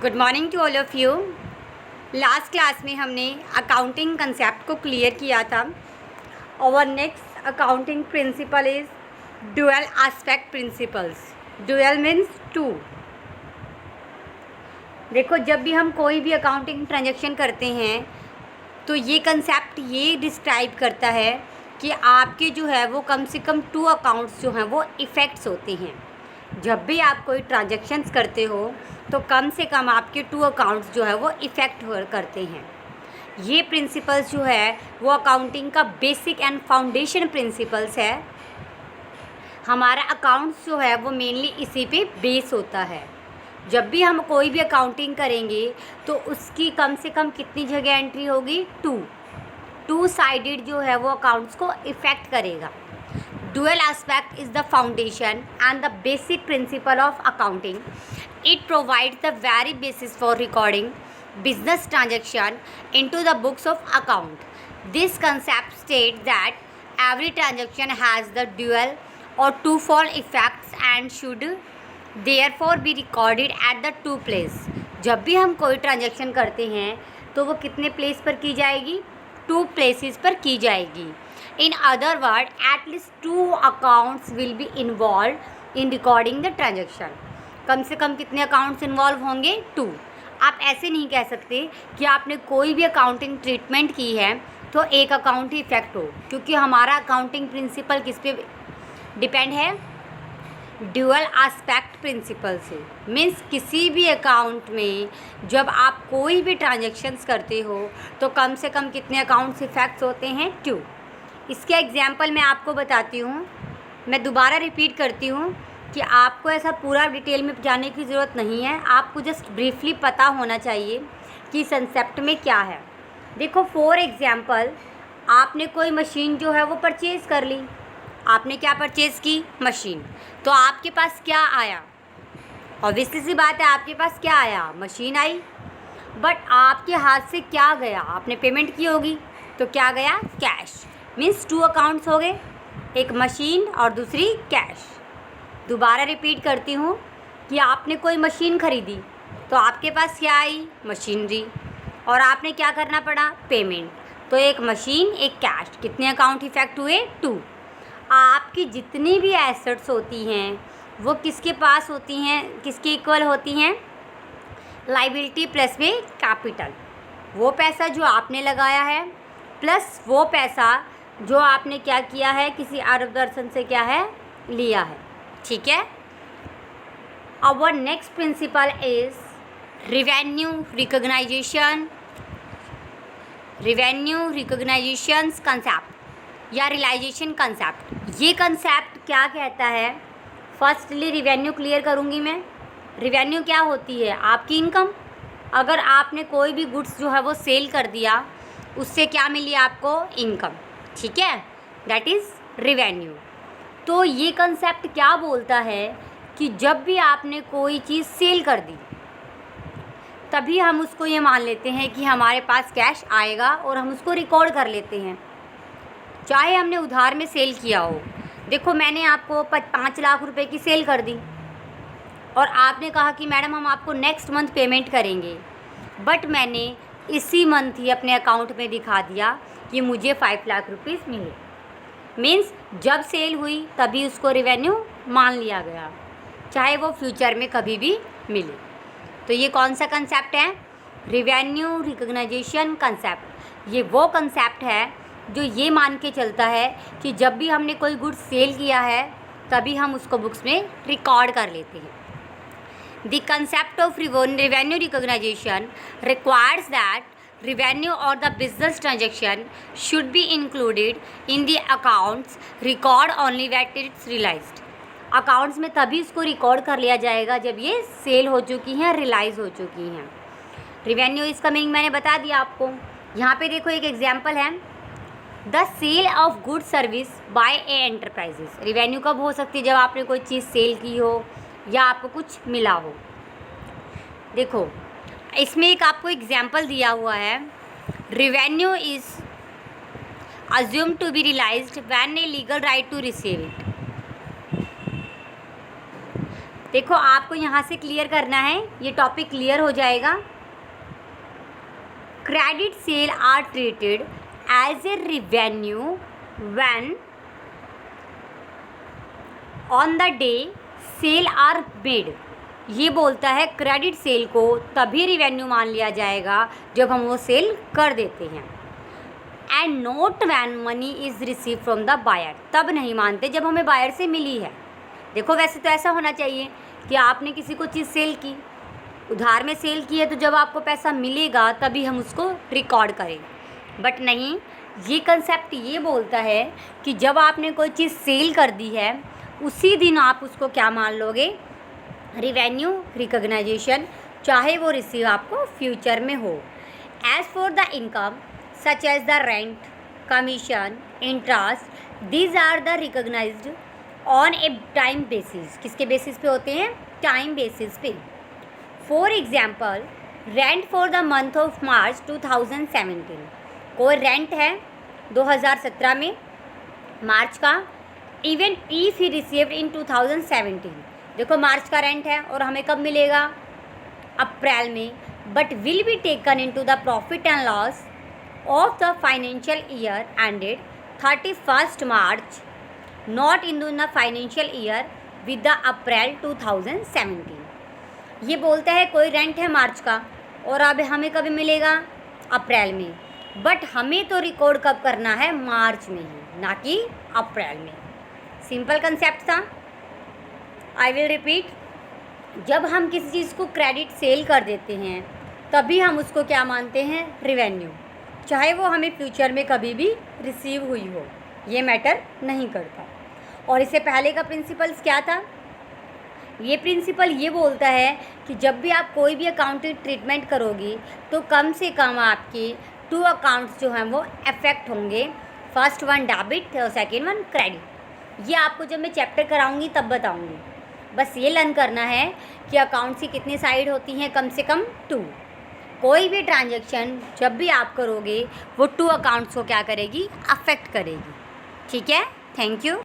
Good morning to all of you. Last class में हमने accounting concept को clear किया था। और next accounting principle is dual aspect principles. Dual means two. देखो, जब भी हम कोई भी अकाउंटिंग ट्रांजैक्शन करते हैं तो ये कंसेप्ट ये डिस्क्राइब करता है कि आपके जो है वो कम से कम टू अकाउंट्स जो हैं वो इफ़ेक्ट्स होते हैं। जब भी आप कोई ट्रांजैक्शंस करते हो तो कम से कम आपके टू अकाउंट्स जो है वो इफ़ेक्ट करते हैं। ये प्रिंसिपल्स जो है वो अकाउंटिंग का बेसिक एंड फाउंडेशन प्रिंसिपल्स है। हमारा अकाउंट्स जो है वो मेनली इसी पे बेस होता है। जब भी हम कोई भी अकाउंटिंग करेंगे तो उसकी कम से कम कितनी जगह एंट्री होगी? टू साइडेड जो है वो अकाउंट्स को इफ़ेक्ट करेगा। Dual aspect is the foundation and the basic principle of accounting. It provides the very basis for recording business transaction into the books of account. This concept states that every transaction has the dual or twofold effects and should therefore be recorded at the two place. जब भी हम कोई transaction करते हैं तो वो कितने place पर की जाएगी? टू प्लेसेस पर की जाएगी। In other words, at least two accounts will be involved in recording the transaction. कम से कम कितने अकाउंट्स इन्वॉल्व होंगे? टू। आप ऐसे नहीं कह सकते कि आपने कोई भी अकाउंटिंग ट्रीटमेंट की है तो एक अकाउंट ही इफेक्ट हो, क्योंकि हमारा अकाउंटिंग प्रिंसिपल किस पे डिपेंड है? ड्यूअल एस्पेक्ट प्रिंसिपल से। मीन्स किसी भी अकाउंट में जब आप कोई भी ट्रांजेक्शन्स करते हो तो कम से कम कितने अकाउंट्स इफेक्ट्स होते हैं? टू। इसके एग्जाम्पल मैं आपको बताती हूँ। मैं दोबारा रिपीट करती हूँ कि आपको ऐसा पूरा डिटेल में जाने की ज़रूरत नहीं है, आपको जस्ट ब्रीफली पता होना चाहिए कि कंसेप्ट में क्या है। देखो, फॉर एग्ज़ाम्पल आपने कोई मशीन जो है वो परचेज़ कर ली। आपने क्या परचेज़ की? मशीन। तो आपके पास क्या आया? ऑब्वियसली सी बात है, आपके पास क्या आया? Machine I. बट आपके हाथ से क्या गया? आपने पेमेंट की होगी, तो क्या गया? कैश। मीन्स टू अकाउंट्स हो गए, एक मशीन और दूसरी कैश। दोबारा रिपीट करती हूँ कि आपने कोई मशीन ख़रीदी तो आपके पास क्या आई? मशीनरी। और आपने क्या करना पड़ा? पेमेंट। तो एक मशीन, एक कैश। कितने अकाउंट इफेक्ट हुए? टू। आपकी जितनी भी एसेट्स होती हैं वो किसके पास होती हैं? किसके इक्वल होती हैं? लाइबिलिटी प्लस में कैपिटल। वो पैसा जो आपने लगाया है प्लस वो पैसा जो आपने क्या किया है? किसी अरब दर्शन से क्या है? लिया है। ठीक है। Our next principle is revenue recognization. Revenue recognization concept या रियलाइजेशन कंसेप्ट। ये कंसेप्ट क्या कहता है? फर्स्टली रिवेन्यू क्लियर करूँगी मैं। रिवेन्यू क्या होती है? आपकी इनकम। अगर आपने कोई भी गुड्स जो है वो सेल कर दिया, उससे क्या मिली आपको? इनकम। ठीक है, दैट इज़ रिवेन्यू। तो ये कंसेप्ट क्या बोलता है कि जब भी आपने कोई चीज़ सेल कर दी तभी हम उसको ये मान लेते हैं कि हमारे पास कैश आएगा और हम उसको रिकॉर्ड कर लेते हैं, चाहे हमने उधार में सेल किया हो। देखो, मैंने आपको 5 लाख रुपए की सेल कर दी और आपने कहा कि मैडम हम आपको नेक्स्ट मंथ पेमेंट करेंगे, बट मैंने इसी मंथ ही अपने अकाउंट में दिखा दिया कि मुझे 5 लाख रुपीस मिले। मीन्स जब सेल हुई तभी उसको रिवेन्यू मान लिया गया, चाहे वो फ्यूचर में कभी भी मिले। तो ये कौन सा कंसेप्ट है? Revenue recognization concept. ये वो कंसेप्ट है जो ये मान के चलता है कि जब भी हमने कोई गुड्स सेल किया है तभी हम उसको बुक्स में रिकॉर्ड कर लेते हैं। The concept of revenue recognition requires that revenue or the business transaction should be included in the accounts record only when it's realized. Accounts में तभी इसको रिकॉर्ड कर लिया जाएगा जब ये सेल हो चुकी हैं, रियलाइज़ हो चुकी हैं। रिवेन्यू इसका मीनिंग मैंने बता दिया आपको। यहाँ पे देखो, एक एग्जांपल है, the sale of good service by a enterprises. Revenue कब हो सकती है? जब आपने कोई चीज़ सेल की हो या आपको कुछ मिला हो। देखो, इसमें एक आपको एग्जांपल दिया हुआ है, revenue is assume to be realised when a legal right to receive it. देखो आपको यहाँ से क्लियर करना है, ये टॉपिक क्लियर हो जाएगा। Credit sale are treated as a revenue when on the day sale are made. ये बोलता है क्रेडिट सेल को तभी रिवेन्यू मान लिया जाएगा जब हम वो सेल कर देते हैं। And not when money is receive from the buyer, तब नहीं मानते जब हमें बायर से मिली है। देखो वैसे तो ऐसा होना चाहिए कि आपने किसी को चीज़ सेल की, उधार में सेल की है, तो जब आपको पैसा मिलेगा तभी हम उसको रिकॉर्ड करें, बट नहीं, ये कंसेप्ट ये बोलता है कि जब आपने कोई चीज़ सेल कर दी है उसी दिन आप उसको क्या मान लोगे, रिवेन्यू रिकॉग्नाइजेशन, चाहे वो रिसीव आपको फ्यूचर में हो। As for the income such as the rent, commission, interest, these are the recognised on a time basis. किसके बेसिस पे होते हैं, टाइम बेसिस पे। For example rent for the month of March 2017, कोई rent है 2017 में मार्च का, even if he received in 2017। देखो मार्च का रेंट है और हमें कब मिलेगा, अप्रैल में, but will be taken into the profit and loss of the financial year ended 31 March, not in the financial year with the April 2017। ये बोलता है कोई रेंट है मार्च का और अब हमें कभी मिलेगा, अप्रैल में, बट हमें तो रिकॉर्ड कब करना है, मार्च में ही, ना कि अप्रैल में। सिंपल कंसेप्ट था। आई विल रिपीट, जब हम किसी चीज़ को क्रेडिट सेल कर देते हैं तभी हम उसको क्या मानते हैं, रिवेन्यू, चाहे वो हमें फ्यूचर में कभी भी रिसीव हुई हो, ये मैटर नहीं करता। और इससे पहले का प्रिंसिपल्स क्या था, ये प्रिंसिपल ये बोलता है कि जब भी आप कोई भी अकाउंटिंग ट्रीटमेंट करोगी तो कम से कम आपके 2 अकाउंट्स जो हैं वो अफेक्ट होंगे, फर्स्ट वन डेबिट और सेकेंड वन क्रेडिट। ये आपको जब मैं चैप्टर कराऊंगी तब बताऊंगी। बस ये लर्न करना है कि अकाउंट्स की कितनी साइड होती हैं, कम से कम 2। कोई भी ट्रांजैक्शन जब भी आप करोगे वो 2 अकाउंट्स को क्या करेगी, अफेक्ट करेगी। ठीक है, थैंक यू।